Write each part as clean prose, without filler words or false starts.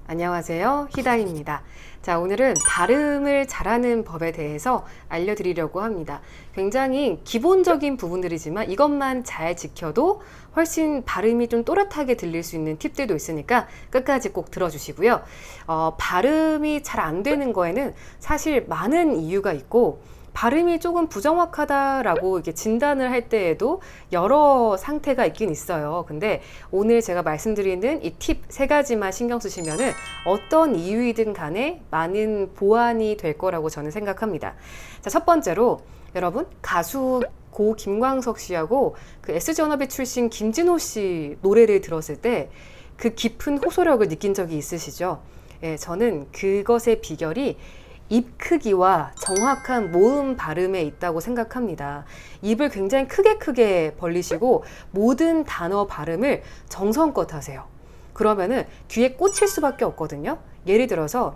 안녕하세요. 희다입니다. 자, 오늘은 발음을 잘하는 법에 대해서 알려드리려고 합니다. 굉장히 기본적인 부분들이지만 이것만 잘 지켜도 훨씬 발음이 좀 또렷하게 들릴 수 있는 팁들도 있으니까 끝까지 꼭 들어주시고요. 발음이 잘 안 되는 거에는 사실 많은 이유가 있고 발음이 조금 부정확하다라고 이렇게 진단을 할 때에도 여러 상태가 있긴 있어요. 근데 오늘 제가 말씀드리는 이 팁 세 가지만 신경 쓰시면은 어떤 이유이든 간에 많은 보완이 될 거라고 저는 생각합니다. 자, 첫 번째로 여러분 가수 고 김광석 씨하고 그 SG워너비 출신 김진호 씨 노래를 들었을 때 그 깊은 호소력을 느낀 적이 있으시죠? 예, 저는 그것의 비결이 입 크기와 정확한 모음 발음에 있다고 생각합니다. 입을 굉장히 크게 벌리시고 모든 단어 발음을 정성껏 하세요. 그러면은 귀에 꽂힐 수밖에 없거든요. 예를 들어서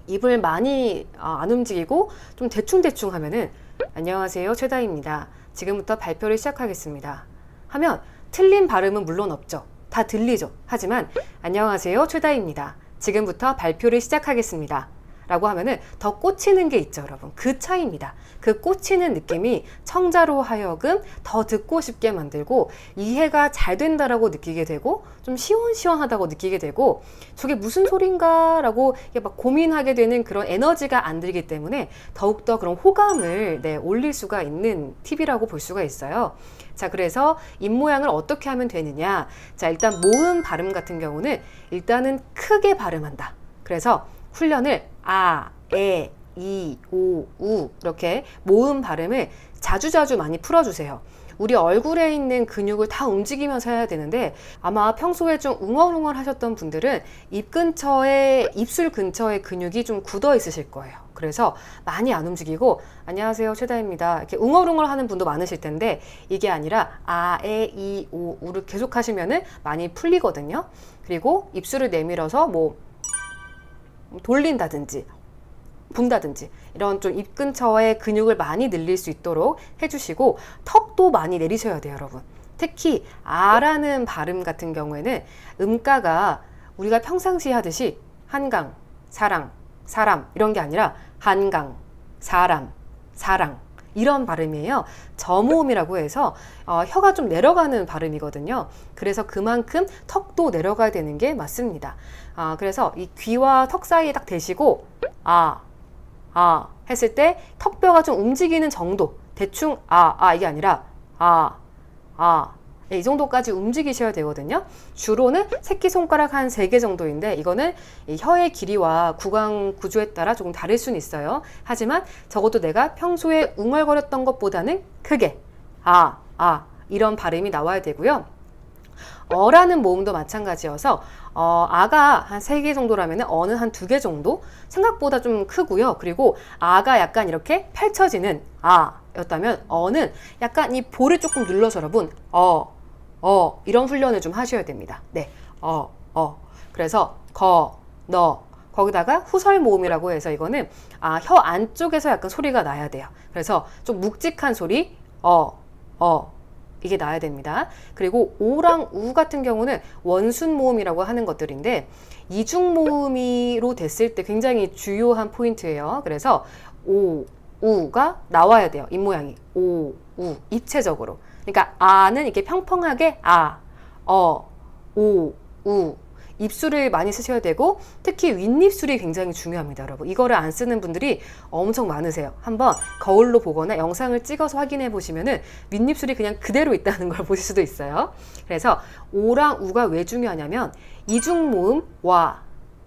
입을 많이 안 움직이고 좀 대충 하면은 안녕하세요, 최다입니다. 지금부터 발표를 시작하겠습니다. 하면 틀린 발음은 물론 없죠. 다 들리죠. 하지만 안녕하세요, 최다입니다. 지금부터 발표를 시작하겠습니다. 라고 하면은 더 꽂히는 게 있죠, 여러분. 그 차이입니다. 그 꽂히는 느낌이 청자로 하여금 더 듣고 싶게 만들고 이해가 잘 된다라고 느끼게 되고 좀 시원시원하다고 느끼게 되고 저게 무슨 소린가 라고 막 고민하게 되는 그런 에너지가 안 들기 때문에 더욱더 그런 호감을 올릴 수가 있는 팁이라고 볼 수가 있어요. 자, 그래서 입 모양을 어떻게 하면 되느냐. 자, 일단 모음 발음 같은 경우는 일단은 크게 발음한다. 그래서 훈련을 아, 에, 이, 오, 우 이렇게 모음 발음을 자주자주 많이 풀어주세요. 우리 얼굴에 있는 근육을 다 움직이면서 해야 되는데 아마 평소에 좀 웅얼웅얼 하셨던 분들은 입술 근처에 근육이 좀 굳어 있으실 거예요. 그래서 많이 안 움직이고 안녕하세요, 최다입니다. 이렇게 웅얼웅얼 하는 분도 많으실 텐데 이게 아니라 아, 에, 이, 오, 우를 계속 하시면은 많이 풀리거든요. 그리고 입술을 내밀어서 뭐 돌린다든지 분다든지 이런 좀 입 근처에 근육을 많이 늘릴 수 있도록 해주시고 턱도 많이 내리셔야 돼요, 여러분. 특히 아라는 발음 같은 경우에는 음가가 우리가 평상시에 하듯이 한강, 사랑, 사람 이런 게 아니라 한강, 사람, 사랑 이런 발음이에요. 저모음이라고 해서 혀가 좀 내려가는 발음이거든요. 그래서 그만큼 턱도 내려가야 되는 게 맞습니다. 그래서 이 귀와 턱 사이에 딱 대시고 했을 때 턱뼈가 좀 움직이는 정도 대충 이게 아니라 이 정도까지 움직이셔야 되거든요. 주로는 새끼손가락 한 3개 정도인데 이거는 이 혀의 길이와 구강 구조에 따라 조금 다를 수는 있어요. 하지만 적어도 내가 평소에 웅얼거렸던 것보다는 크게 이런 발음이 나와야 되고요. 어라는 모음도 마찬가지여서 아가 한 3개 정도라면 어는 한 2개 정도 생각보다 좀 크고요. 그리고 아가 약간 이렇게 펼쳐지는 였다면 어는 약간 이 볼을 조금 눌러서 여러분 이런 훈련을 좀 하셔야 됩니다. 네, 그래서 너 거기다가 후설 모음이라고 해서 이거는 혀 안쪽에서 약간 소리가 나야 돼요. 그래서 좀 묵직한 소리 이게 나야 됩니다. 그리고 오랑 우 같은 경우는 원순 모음이라고 하는 것들인데 이중 모음으로 됐을 때 굉장히 주요한 포인트예요. 그래서 오, 우가 나와야 돼요. 입 모양이 오, 우 입체적으로. 그러니까 아는 이렇게 평평하게 오, 우 입술을 많이 쓰셔야 되고 특히 윗입술이 굉장히 중요합니다, 여러분. 이거를 안 쓰는 분들이 엄청 많으세요. 한번 거울로 보거나 영상을 찍어서 확인해 보시면은 윗입술이 그냥 그대로 있다는 걸 보실 수도 있어요. 그래서 오랑 우가 왜 중요하냐면 이중 모음 와,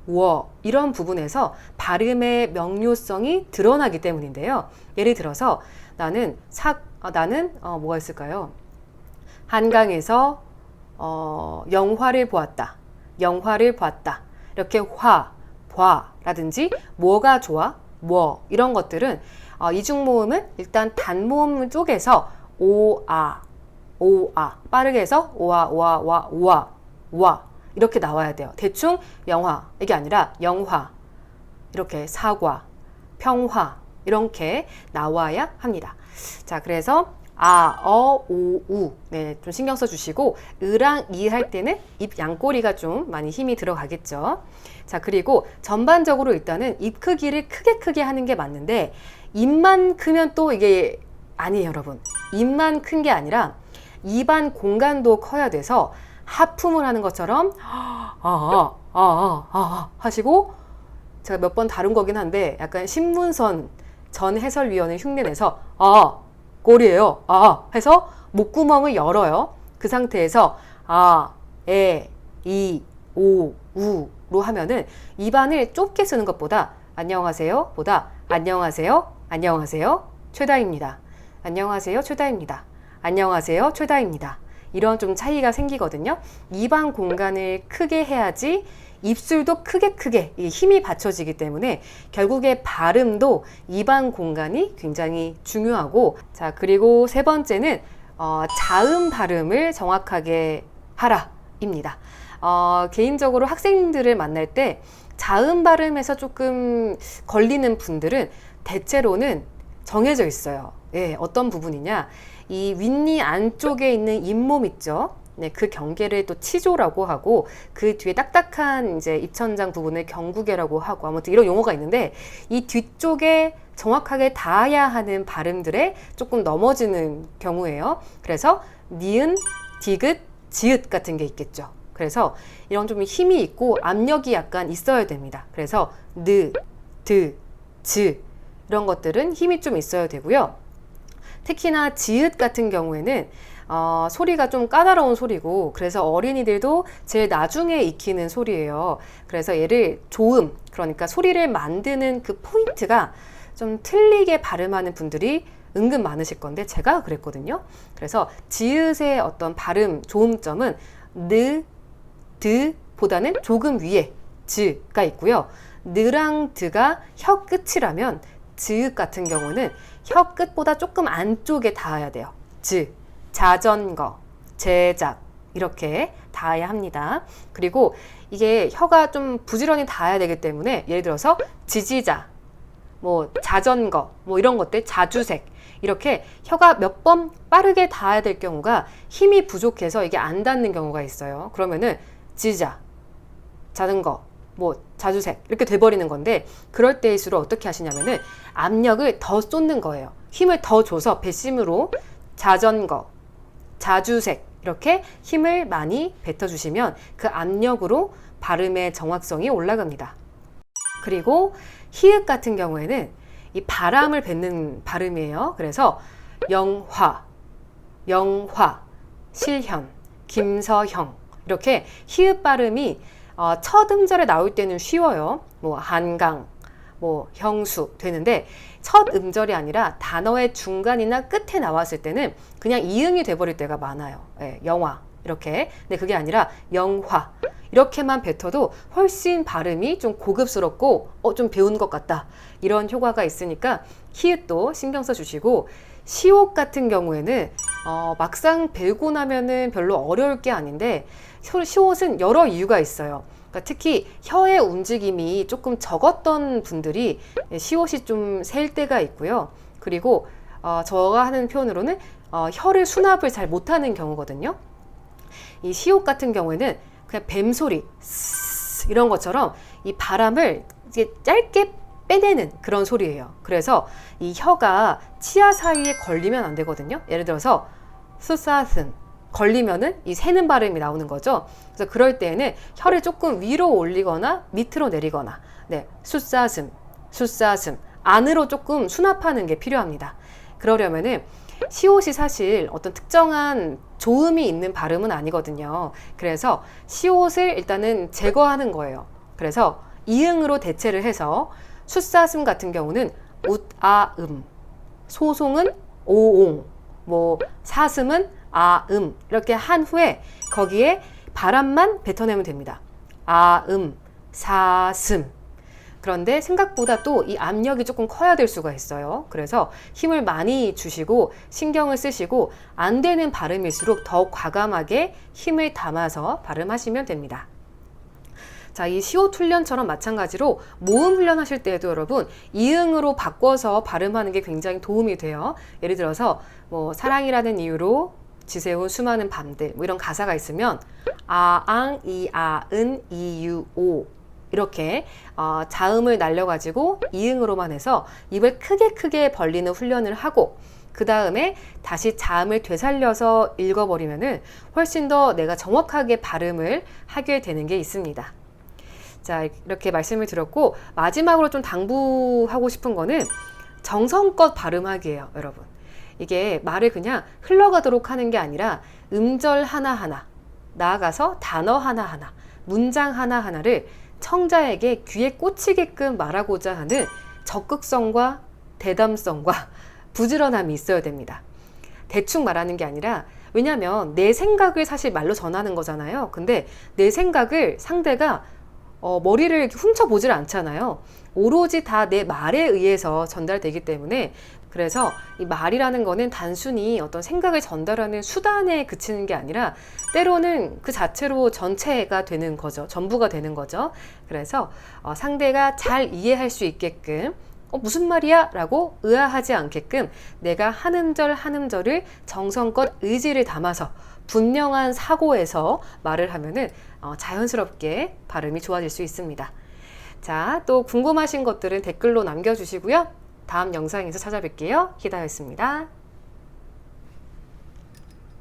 워 이런 부분에서 발음의 명료성이 드러나기 때문인데요. 예를 들어서 나는 뭐가 있을까요? 한강에서 영화를 보았다. 영화를 봤다. 이렇게 라든지 뭐가 좋아, 이런 것들은 이중모음은 일단 단모음 쪽에서 오아 빠르게 해서 오아 이렇게 나와야 돼요. 대충 영화 이게 아니라 영화 이렇게 사과, 평화 이렇게 나와야 합니다. 자, 그래서 아, 어, 오, 우. 네, 좀 신경 써주시고, 으랑 이 할 때는 입 양꼬리가 좀 많이 힘이 들어가겠죠. 자, 그리고 전반적으로 일단은 입 크기를 크게 하는 게 맞는데, 입만 크면 또 이게 아니에요, 여러분. 입만 큰 게 아니라, 입안 공간도 커야 돼서, 하품을 하는 것처럼, 하시고, 제가 몇 번 다룬 거긴 한데, 약간 신문선 전 해설위원을 흉내내서, 꼴이에요. 해서 목구멍을 열어요. 그 상태에서 에, 이, 오, 우로 하면은 입안을 좁게 쓰는 것보다 안녕하세요 보다 안녕하세요, 안녕하세요, 최다입니다. 안녕하세요, 최다입니다. 안녕하세요, 최다입니다. 이런 좀 차이가 생기거든요. 입안 공간을 크게 해야지 입술도 크게 힘이 받쳐지기 때문에 결국에 발음도 입안 공간이 굉장히 중요하고, 자, 그리고 세 번째는 자음 발음을 정확하게 하라입니다. 개인적으로 학생들을 만날 때 자음 발음에서 조금 걸리는 분들은 대체로는 정해져 있어요. 예, 어떤 부분이냐, 이 윗니 안쪽에 있는 잇몸 있죠. 네, 그 경계를 또 치조라고 하고, 그 뒤에 딱딱한 이제 입천장 부분을 경구개라고 하고, 아무튼 이런 용어가 있는데, 이 뒤쪽에 정확하게 닿아야 하는 발음들에 조금 넘어지는 경우예요. 그래서 니은, 디귿, 지읒 같은 게 있겠죠. 그래서 이런 좀 힘이 있고 압력이 약간 있어야 됩니다. 그래서 느, 드, 즈 이런 것들은 힘이 좀 있어야 되고요. 특히나 지읒 같은 경우에는 소리가 좀 까다로운 소리고, 그래서 어린이들도 제일 나중에 익히는 소리예요. 그래서 얘를 조음, 그러니까 소리를 만드는 그 포인트가 좀 틀리게 발음하는 분들이 은근 많으실 건데, 제가 그랬거든요. 그래서 지읒의 어떤 발음 조음점은 느, 드 보다는 조금 위에 즈가 있고요. 느랑 드가 혀 끝이라면 지읒 같은 경우는 혀 끝보다 조금 안쪽에 닿아야 돼요. 즈, 자전거, 제작 이렇게 닿아야 합니다. 그리고 이게 혀가 좀 부지런히 닿아야 되기 때문에, 예를 들어서 지지자, 뭐 자전거, 뭐 이런 것들, 자주색 이렇게 혀가 몇 번 빠르게 닿아야 될 경우가 힘이 부족해서 이게 안 닿는 경우가 있어요. 그러면은 지자, 자전거, 뭐 자주색 이렇게 돼버리는 건데, 그럴 때일수록 어떻게 하시냐면은 압력을 더 쏟는 거예요. 힘을 더 줘서 배심으로 자전거, 자주색 이렇게 힘을 많이 뱉어주시면 그 압력으로 발음의 정확성이 올라갑니다. 그리고 히읗 같은 경우에는 이 바람을 뱉는 발음이에요. 그래서 영화, 실현, 김서형 이렇게 히읗 발음이 첫 음절에 나올 때는 쉬워요. 뭐 한강, 뭐 형수 되는데, 첫 음절이 아니라 단어의 중간이나 끝에 나왔을 때는 그냥 이응이 돼버릴 때가 많아요. 예, 영화 이렇게. 근데 그게 아니라 영화 이렇게만 뱉어도 훨씬 발음이 좀 고급스럽고 좀 배운 것 같다, 이런 효과가 있으니까 히읗도 신경 써주시고, 시옷 같은 경우에는 막상 배우고 나면은 별로 어려울 게 아닌데, 시옷은 여러 이유가 있어요. 그러니까 특히 혀의 움직임이 조금 적었던 분들이 시옷이 좀 셀 때가 있고요. 그리고 제가 하는 표현으로는 혀를 수납을 잘 못하는 경우거든요. 이 시옷 같은 경우에는 그냥 뱀소리 이런 것처럼 이 바람을 이제 짧게 빼내는 그런 소리예요. 그래서 이 혀가 치아 사이에 걸리면 안 되거든요. 예를 들어서 수사슴 걸리면은 이 새는 발음이 나오는 거죠. 그래서 그럴 때에는 혀를 조금 위로 올리거나 밑으로 내리거나, 네, 수사슴 안으로 조금 수납하는 게 필요합니다. 그러려면은 시옷이 사실 어떤 특정한 조음이 있는 발음은 아니거든요. 그래서 시옷을 일단은 제거하는 거예요. 그래서 이응으로 대체를 해서 숫사슴 같은 경우는 웃아음, 소송은 오옹, 뭐 사슴은 아음 이렇게 한 후에 거기에 바람만 뱉어내면 됩니다. 아음, 사슴. 그런데 생각보다 또 이 압력이 조금 커야 될 수가 있어요. 그래서 힘을 많이 주시고 신경을 쓰시고, 안 되는 발음일수록 더 과감하게 힘을 담아서 발음하시면 됩니다. 자, 이 시옷 훈련처럼 마찬가지로 모음 훈련하실 때에도 여러분 이응으로 바꿔서 발음하는 게 굉장히 도움이 돼요. 예를 들어서 뭐 사랑이라는 이유로 지새운 수많은 밤들 뭐 이런 가사가 있으면 아앙 이아은 이유오 이렇게 자음을 날려가지고 이응으로만 해서 입을 크게 벌리는 훈련을 하고 그 다음에 다시 자음을 되살려서 읽어버리면은 훨씬 더 내가 정확하게 발음을 하게 되는 게 있습니다. 자, 이렇게 말씀을 드렸고 마지막으로 좀 당부하고 싶은 거는 정성껏 발음하기예요, 여러분. 이게 말을 그냥 흘러가도록 하는 게 아니라 음절 하나하나, 나아가서 단어 하나하나, 문장 하나하나를 청자에게 귀에 꽂히게끔 말하고자 하는 적극성과 대담성과 부지런함이 있어야 됩니다. 대충 말하는 게 아니라 왜냐하면 내 생각을 사실 말로 전하는 거잖아요. 근데 내 생각을 상대가 머리를 훔쳐보질 않잖아요. 오로지 다 내 말에 의해서 전달되기 때문에 그래서 이 말이라는 거는 단순히 어떤 생각을 전달하는 수단에 그치는 게 아니라 때로는 그 자체로 전체가 되는 거죠. 전부가 되는 거죠. 그래서 상대가 잘 이해할 수 있게끔 무슨 말이야? 라고 의아하지 않게끔 내가 한 음절 한 음절을 정성껏 의지를 담아서 분명한 사고에서 말을 하면은 자연스럽게 발음이 좋아질 수 있습니다. 자, 또 궁금하신 것들은 댓글로 남겨주시고요. 다음 영상에서 찾아뵐게요. 희다였습니다.